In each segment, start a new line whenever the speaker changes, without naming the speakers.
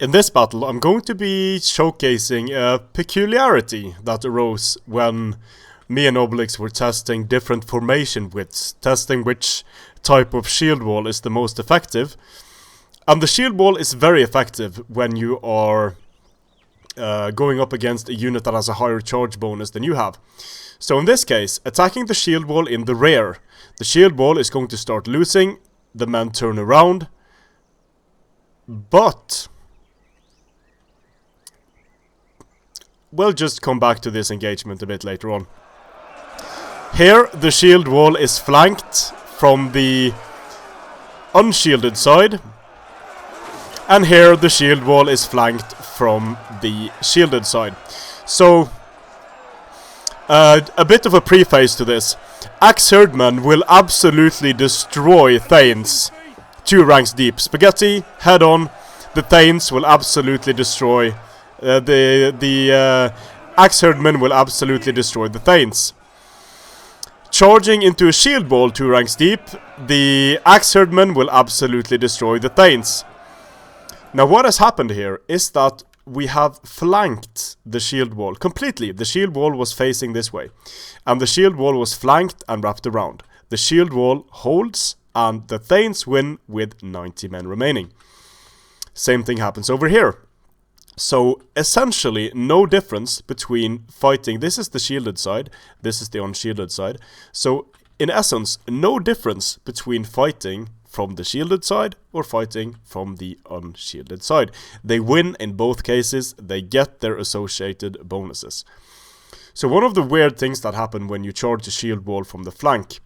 In this battle, I'm going to be showcasing a peculiarity that arose when me and Obelix were testing different formation widths, testing which type of shield wall is the most effective. And the shield wall is very effective when you are going up against a unit that has a higher charge bonus than you have. So in this case, attacking the shield wall in the rear, the shield wall is going to start losing, the men turn around, but we'll just come back to this engagement a bit later on. Here, the shield wall is flanked from the unshielded side, and here the shield wall is flanked from the shielded side. So, a bit of a preface to this. Axe Herdmen will absolutely destroy Thanes 2 ranks deep. Spaghetti, head on. The Thanes will absolutely destroy the Axe Herdmen will absolutely destroy the Thanes. Charging into a shield wall 2 ranks deep, the Axe Herdmen will absolutely destroy the Thanes. Now what has happened here is that we have flanked the shield wall completely. The shield wall was facing this way, and the shield wall was flanked and wrapped around. The shield wall holds, and the Thanes win with 90 men remaining. Same thing happens over here. So essentially no difference between fighting. This is the shielded side, this is the unshielded side. So in essence, no difference between fighting from the shielded side or fighting from the unshielded side. They win in both cases, they get their associated bonuses. So one of the weird things that happen when you charge a shield wall from the flank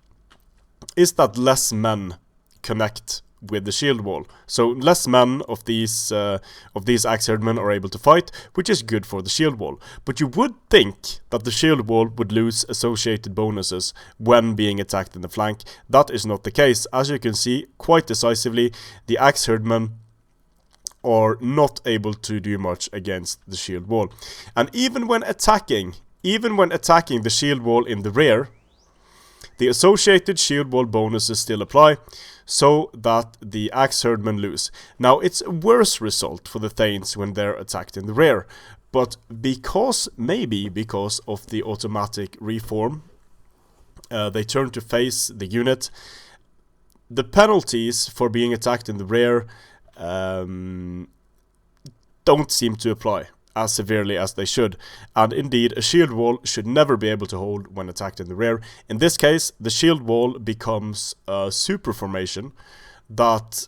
is that less men connect with the shield wall. So less men of these Axe Herdmen are able to fight, which is good for the shield wall. But you would think that the shield wall would lose associated bonuses when being attacked in the flank. That is not the case. As you can see, quite decisively, the Axe Herdmen are not able to do much against the shield wall. And even when attacking the shield wall in the rear, the associated shield wall bonuses still apply, so that the Axe Herdmen lose. Now, it's a worse result for the Thanes when they're attacked in the rear, but maybe because of the automatic reform, they turn to face the unit. The penalties for being attacked in the rear don't seem to apply as severely as they should, and indeed a shield wall should never be able to hold when attacked in the rear. In this case, the shield wall becomes a super formation that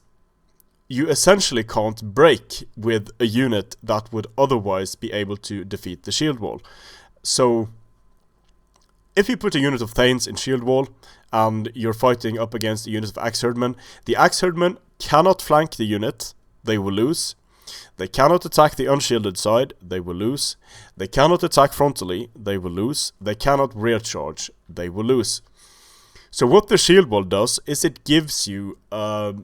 you essentially can't break with a unit that would otherwise be able to defeat the shield wall. So if you put a unit of Thanes in shield wall and you're fighting up against a unit of Axe Herdmen, the Axe Herdmen cannot flank the unit, they will lose. They cannot attack the unshielded side, they will lose. They cannot attack frontally, they will lose. They cannot rear charge, they will lose. So what the shield wall does is it gives you a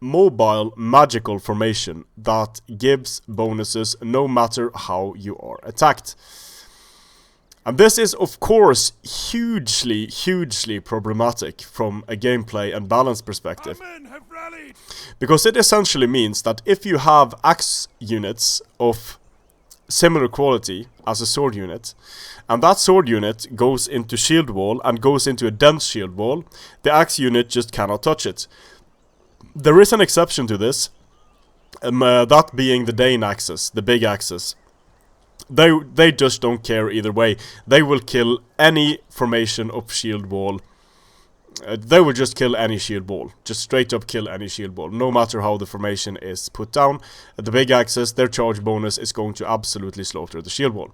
mobile magical formation that gives bonuses no matter how you are attacked. And this is of course hugely problematic from a gameplay and balance perspective. Because it essentially means that if you have axe units of similar quality as a sword unit, and that sword unit goes into shield wall and goes into a dense shield wall, the axe unit just cannot touch it. There is an exception to this, that being the Dane axes, the big axes. They just don't care either way. They will kill any formation of shield wall. They will just kill any shield wall. Just straight up kill any shield wall, no matter how the formation is put down. The big axes, their charge bonus is going to absolutely slaughter the shield wall.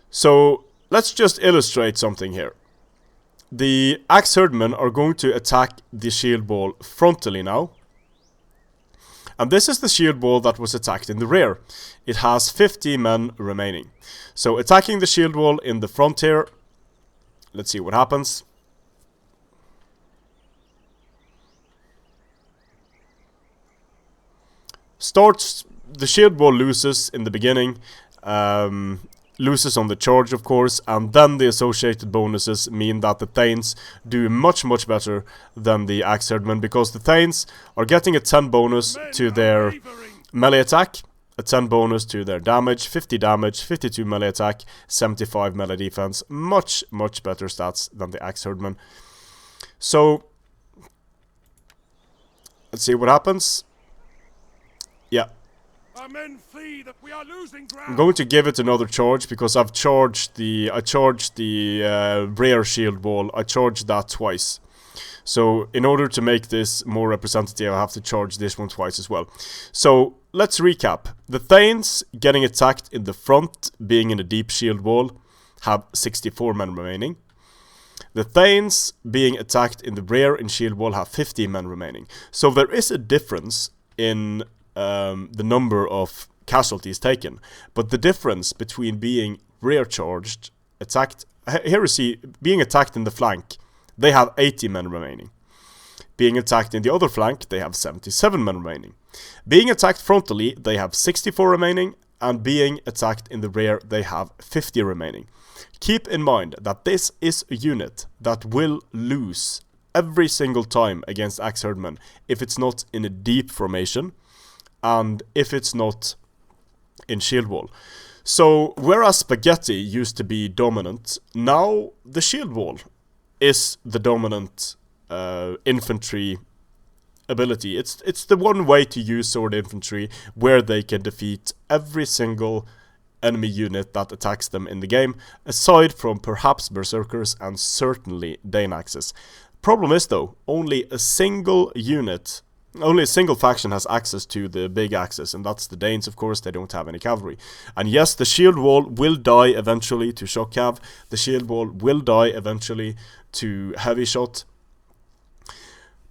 So let's just illustrate something here. The Axe Herdmen are going to attack the shield wall frontally now. And this is the shield wall that was attacked in the rear. It has 50 men remaining. So attacking the shield wall in the front here. Let's see what happens. The shield wall loses in the beginning. Loses on the charge, of course, and then the associated bonuses mean that the Thanes do much better than the Axe Herdmen, because the Thanes are getting a 10 bonus to their melee attack, a 10 bonus to their damage, 50 damage, 52 melee attack, 75 melee defense. Much, much better stats than the Axe Herdman. So, let's see what happens. Yeah.
Our men flee that we are losing ground.
I'm going to give it another charge because I charged the rear shield wall. I charged that twice. So in order to make this more representative, I have to charge this one twice as well. So let's recap. The Thanes getting attacked in the front, being in a deep shield wall, have 64 men remaining. The Thanes being attacked in the rear in shield wall have 50 men remaining. So there is a difference in the number of casualties taken. But the difference between being rear charged, attacked, here you see, being attacked in the flank, they have 80 men remaining. Being attacked in the other flank, they have 77 men remaining. Being attacked frontally, they have 64 remaining. And being attacked in the rear, they have 50 remaining. Keep in mind that this is a unit that will lose every single time against Axe Herdmen if it's not in a deep formation and if it's not in shield wall. So whereas Spaghetti used to be dominant, now the shield wall is the dominant infantry ability. It's the one way to use sword infantry where they can defeat every single enemy unit that attacks them in the game, aside from perhaps berserkers and certainly Dane axes. Problem is though, only a single faction has access to the big axes, and that's the Danes. Of course, they don't have any cavalry. And yes, the shield wall will die eventually to shock cav. The shield wall will die eventually to heavy shot.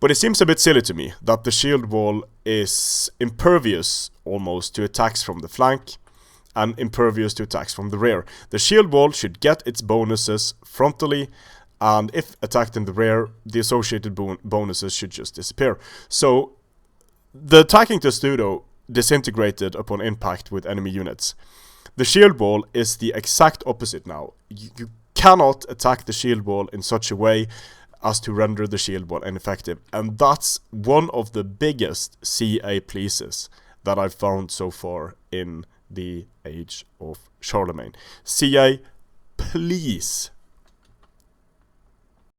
But it seems a bit silly to me that the shield wall is impervious almost to attacks from the flank and impervious to attacks from the rear. The shield wall should get its bonuses frontally, and if attacked in the rear, the associated bonuses should just disappear. So the attacking testudo disintegrated upon impact with enemy units. The shield wall is the exact opposite now. You cannot attack the shield wall in such a way as to render the shield wall ineffective. And that's one of the biggest CA pleases that I've found so far in the Age of Charlemagne. CA, please